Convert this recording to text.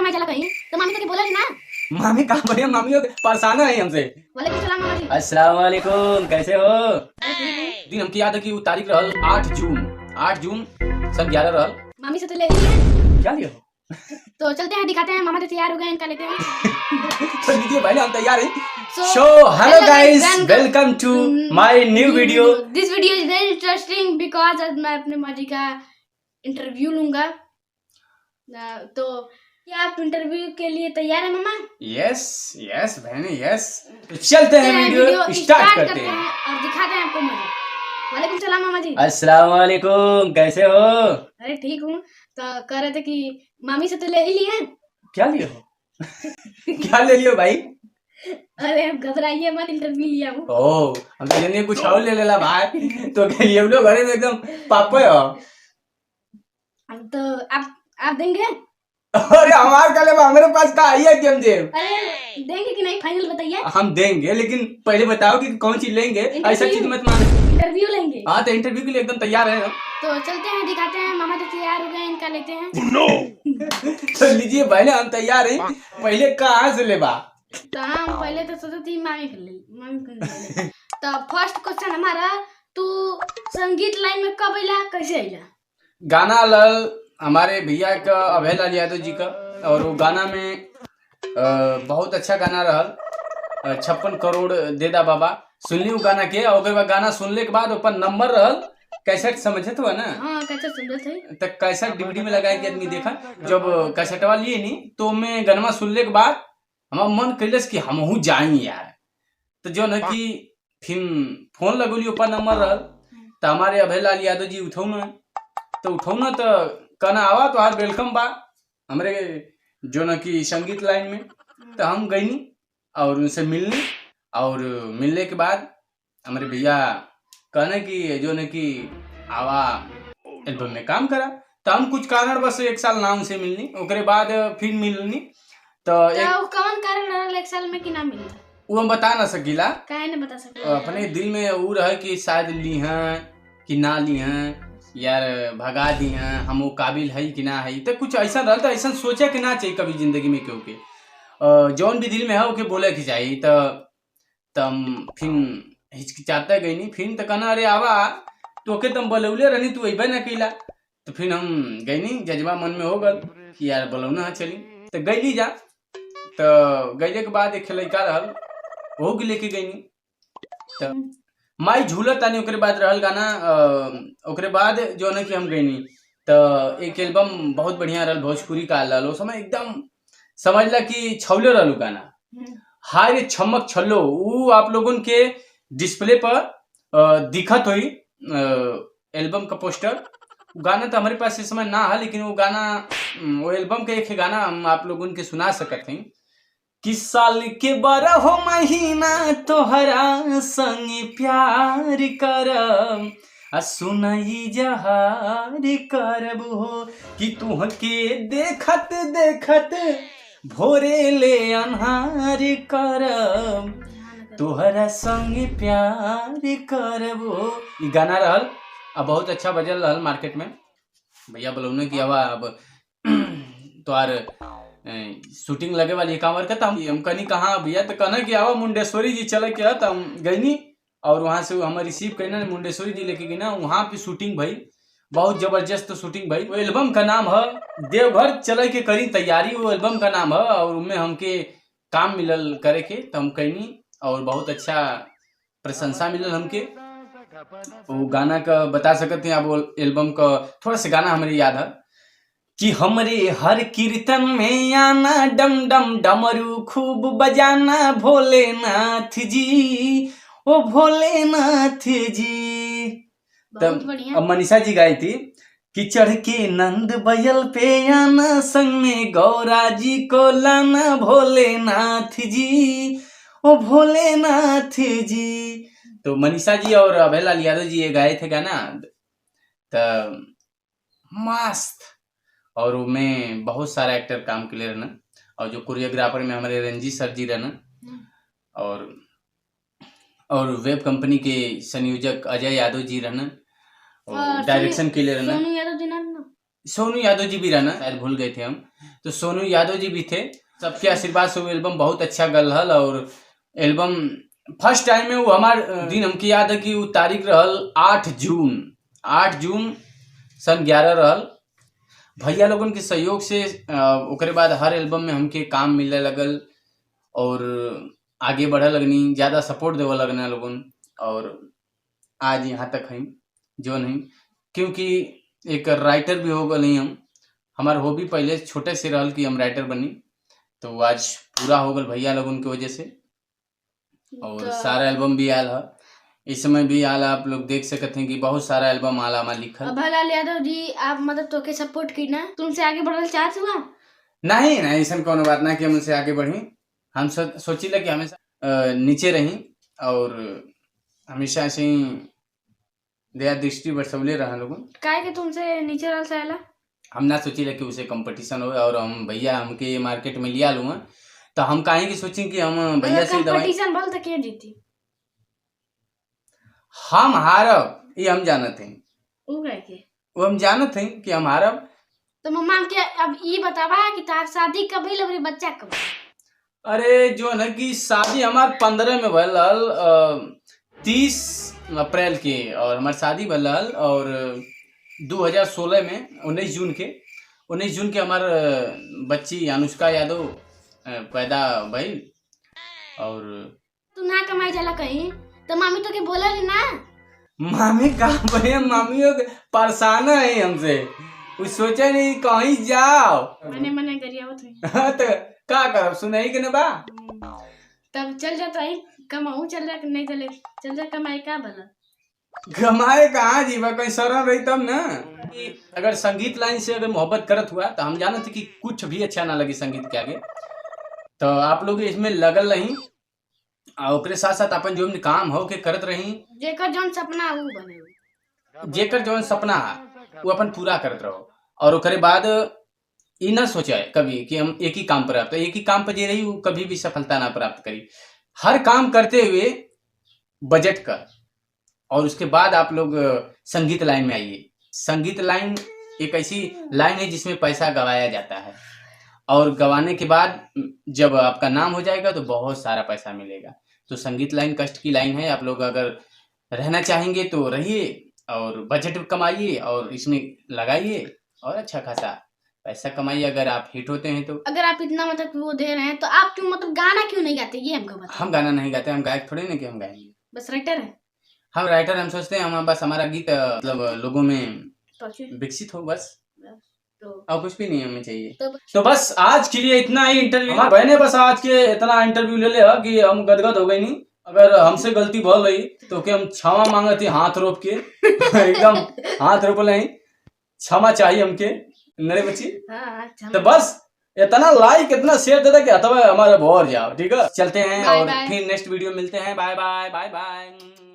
कमाई चला कहीं तो मामी तो बोला ना। मामी कहाँ बढ़िया, मामी परेशान है हमसे। वालेकुम सलाम मामा जी। अस्सलाम वालेकुम, कैसे हो? अरे ठीक हूँ। दिन हमके याद है कि वो तारीख रहल 8 जून सन 11 रहल। मामी से तो ले ही है। क्या लिया हो? तो चलते हैं, दिखाते हैं, मामा तो तैयार हो गए, इनका लेते हैं। तो लीजिए भाई, हम तैयार हैं। So, hello guys, welcome to my new video. This video is very interesting because आज मैं अपने माँ जी का इंटरव्यू लूंगा। तो क्या आप इंटरव्यू के लिए तैयार है मामा? यस यस बहने यस। तो चलते हैं, वीडियो स्टार्ट करते हैं और दिखाते हैं आपको मजा। वालेकुम सलाम मामा जी। अस्सलाम वालेकुम, कैसे हो? अरे ठीक हूँ। तो कह रहे थे कि मामी से तो ले ही लिए। क्या लिए हो? क्या ले लियो भाई? अरे घबराइए मत, इंटरव्यू लिया हूँ। ओह, हम तो जल्दी कुछ और ले लेला भाई। तो ये लोग घरे में एकदम पापा हो। तो आप देंगे? अरे हमारे कले हमारे पास का आई है कि हम दे। अरे देंगे कि नहीं, फाइनल बताइए। हम देंगे, लेकिन पहले बताओ कि कौन चीज लेंगे। ऐसा चीज मत मान। इंटरव्यू लेंगे। हाँ तो इंटरव्यू के लिए एकदम तैयार है हम। तो चलते हैं, दिखाते हैं, मामा तो तैयार हो गए, इनका लेते हैं। तो लीजिए पहले हम तैयार हैं। पहले कहाँ से लेबा? तो हम पहले तो सोचे थी मामी को ले। तो फर्स्ट क्वेश्चन हमारा, तू संगीत लाइन में कब अइला, कैसे अइला? गाना लल हमारे भैया का अभय लाल यादव जी का, और वो गाना में बहुत अच्छा गाना रहल 56 करोड़ देदा बाबा। सुनली वो गाना के, और ओकर बाद गाना सुनले के बाद ऊपर नंबर रहल कैसेट, समझत हुआ ना? हाँ कैसेट समझत है। तो कैसेट डीवीडी में लगा के आदमी देखा। जब कैसेटवा लिए नी तो मैं गनमा सुनले के बाद हमारा मन कैलस कि हमहू जाई यार। तो जो न कि फिर फोन लगोली, ऊपर नंबर रहल। तो हमारे अभय लाल यादव जी उठौ न, तो कहना आवा तो हार वेलकम बा हमरे जो न कि संगीत लाइन में। तो हम गईनी और उनसे मिलनी, और मिलने के बाद हमारे भैया कहने कि जो न कि आवा एल्बम में काम करा। तो हम कुछ कारण बस 1 साल नाम से मिलनी, ओकरे बाद फिर मिलनी। तो कौन कारण रहल 1 साल में कि ना मिली? वो हम बता ना सकीला, काहे नहीं बता सकते? अपने दिल में वो रहे कि शायद ली हैं कि ना ली हैं, यार भगा दी हैं, हम वो काबिल है कि ना है। तो कुछ ऐसा रहता, ऐसा सोचे कि ना चाहिए कभी जिंदगी में क्यों के जौन भी दिल में है ओके बोले कि चाहिए। तो तम फिर हिचकिचाते गई नहीं, फिर तो कहना अरे आवा तो ओके तुम बोलौले रहनी, तू अबे ना कैला। तो फिर हम गई नहीं, जज्बा मन में हो गल कि यार बोलौना चली। तो गईली जा। तो गईले के बाद एक लड़का रहल, वो के लेके गई नहीं। तो माई झूलत तानी, ओकरे बाद रहल गाना। ओकरे बाद जो है कि हम गई नहीं। तो एक एल्बम बहुत बढ़िया रहल, भोजपुरी का रहल। उस समय एकदम समझ ला कि छौले रहलू गाना। हाय रे छमक छल्लो, वो आप लोगों के डिस्प्ले पर दिखत हुई एल्बम का पोस्टर। गाना तो हमारे पास इस समय ना है, लेकिन वो गाना, वो एल्बम का एक गाना हम आप लोगों के सुना सकत हैं कि साल के 12 महीना तोहरा संग प्यार करम, सुनई जहार करब हो कि तुहके देखत देखत भोरे ले अन्हार करम, तोहरा संग प्यार करब हो। ये गाना रहल, अब बहुत अच्छा बजल रहल मार्केट में। भैया बोलौने कि अब तोहार शूटिंग लगे वाली कांवर का। हम कहनी कहाँ भैया? तो कहना कि आवा मुंडेश्वरी जी चले के। तो हम गईनी और वहाँ से हमें रिसीव करना मुंडेश्वरी जी लेके गई ना, वहाँ पे शूटिंग भई, बहुत जबरदस्त शूटिंग भई। वो एल्बम का नाम है देवघर चले के करी तैयारी, वो एल्बम का नाम है। और उनमें हमके काम मिलल करे के, तो हम कहनी और बहुत अच्छा प्रशंसा मिलल हमके। वो गाना का बता सकते हैं आप, वो एल्बम का थोड़ा सा गाना हमारे याद है कि हमरे हर कीर्तन में आना, डम डम डमरू खूब बजाना, भोलेनाथ जी ओ भोलेनाथ जी। तब अब मनीषा जी गाई थी कि चढ़ के नंद बयल पे आना, संग में गौरा जी को लाना, भोलेनाथ जी ओ भोलेनाथ जी। तो मनीषा जी और अभय लाल यादव जी ये गाए थे गाना। तो मस्त, और में बहुत सारा एक्टर काम के लिए रहना, और जो कोरियोग्राफर में हमारे रंजीत सर जी रहना, और वेब कंपनी के संयोजक अजय यादव जी रहना, और डायरेक्शन के लिए रहना सोनू यादव जी भी रहना, शायद भूल गए थे हम। तो सोनू यादव जी भी थे। सबके आशीर्वाद से वो एल्बम बहुत अच्छा गल हल। और एल्बम फर्स्ट टाइम में वो हमार दिन हमके याद है कि वो तारीख रहल 8 जून सन 11 रहल। भैया लोगन के सहयोग से ओकरे बाद हर एल्बम में हमके काम मिले लगल और आगे बढ़े लगनी, ज़्यादा सपोर्ट देवे लगना लोगन। और आज यहाँ तक हैं जो नहीं, क्योंकि एक राइटर भी हो गए हम। हमार हॉबी पहले छोटे से रहल कि हम राइटर बनी, तो आज पूरा हो गल भैया लोगन की वजह से। और सारा एल्बम भी आयल है, इस समय भी आल। आप लोग देख सकते हैं कि बहुत सारा एल्बम आला हमारा लिखल। अभयलाल यादव जी, आप मतलब तो के सपोर्ट की ना, तुमसे आगे बढ़ल चाहत हुआ? नहीं ऐसा कोनो बात ना कि हम उनसे आगे बढ़ी। हम सोचिले कि हमेशा नीचे रही और हमेशा ऐसे ही दया दृष्टि बरसौले रहा लोगन। काहे के तुमसे नीचे रहल चाहेला? हम ना सोचिले कि उसे कंपटीशन हो और हम भैया हमके मार्केट में लिया लूँ, तो हम काहे की सोची कि हम भैया से दवाई कंपटीशन बोल तो के जीती, हम हारब ये हम जानत हैं। उ काहे के वो हम जानत हैं कि हम हारब। तो मम्मा हमके अब ये बतावा कि तार शादी कब भइल और बच्चा कब? अरे जो है कि शादी हमार 15 में भल 30 अप्रैल के, और हमार शादी भल और 2016 में 19 जून के हमार बच्ची अनुष्का यादव पैदा भइल। और तू ना कमाई जाला कहीं तो मामी तो के बोला ली ना? मामी कहाँ बने, मामियों परेशान है हमसे, कुछ सोचे नहीं कहीं जाओ मने गरियावत हुई। तो का करब, सुनाई के ना बा। तब चल जाता है कमाऊ, चल जा नहीं चले चल जा कमाई का भला। कमाए कहाँ जीवा, कहीं शरण रही तब ना। अगर संगीत लाइन से अगर मोहब्बत करत हुआ तो हम जानते कि कुछ भी अच्छा ना लगे संगीत के आगे, तो आप लोग इसमें लगल रही और ओकरे साथ साथ अपन जो काम हो के करत रही। जेकर जौन सपना वो बने, जेकर जौन सपना वो अपन पूरा करत रहो। और ओकरे बाद ये ना सोचा कभी कि हम एक ही काम पर प्राप्त, एक ही काम पर जे रही वो कभी भी सफलता ना प्राप्त करी। हर काम करते हुए बजट कर, और उसके बाद आप लोग संगीत लाइन में आइए। संगीत लाइन एक ऐसी लाइन है जिसमें पैसा गवाया जाता है, और गवाने के बाद जब आपका नाम हो जाएगा तो बहुत सारा पैसा मिलेगा। तो संगीत लाइन कष्ट की लाइन है। आप लोग अगर रहना चाहेंगे तो रहिए और बजट कमाइए और इसमें लगाइए और अच्छा खासा पैसा कमाइए। अगर आप हिट होते हैं तो। अगर आप इतना मतलब वो दे रहे हैं तो आप क्यों मतलब गाना क्यों नहीं गाते, ये हमको बताओ। हम गाना नहीं गाते, हम गायक थोड़े ना कि हम गाएंगे, बस राइटर है। हम राइटर, हम सोचते हैं हम बस हमारा गीत मतलब लोगों में विकसित हो, बस और कुछ भी नहीं हमें चाहिए। तो बस आज के लिए इतना ही इंटरव्यू। हमारे बहने बस आज के इतना इंटरव्यू ले ले कि हम गदगद हो गए। नहीं अगर हमसे गलती भल रही तो कि हम क्षमा मांगते हाथ रोप के एकदम हाथ रोप ले, क्षमा चाहिए हमके नरे बच्ची। तो बस इतना लाइक इतना शेयर देता कि हमारे बहुत जाओ। ठीक है, चलते हैं और फिर नेक्स्ट वीडियो मिलते हैं। Bye bye bye bye.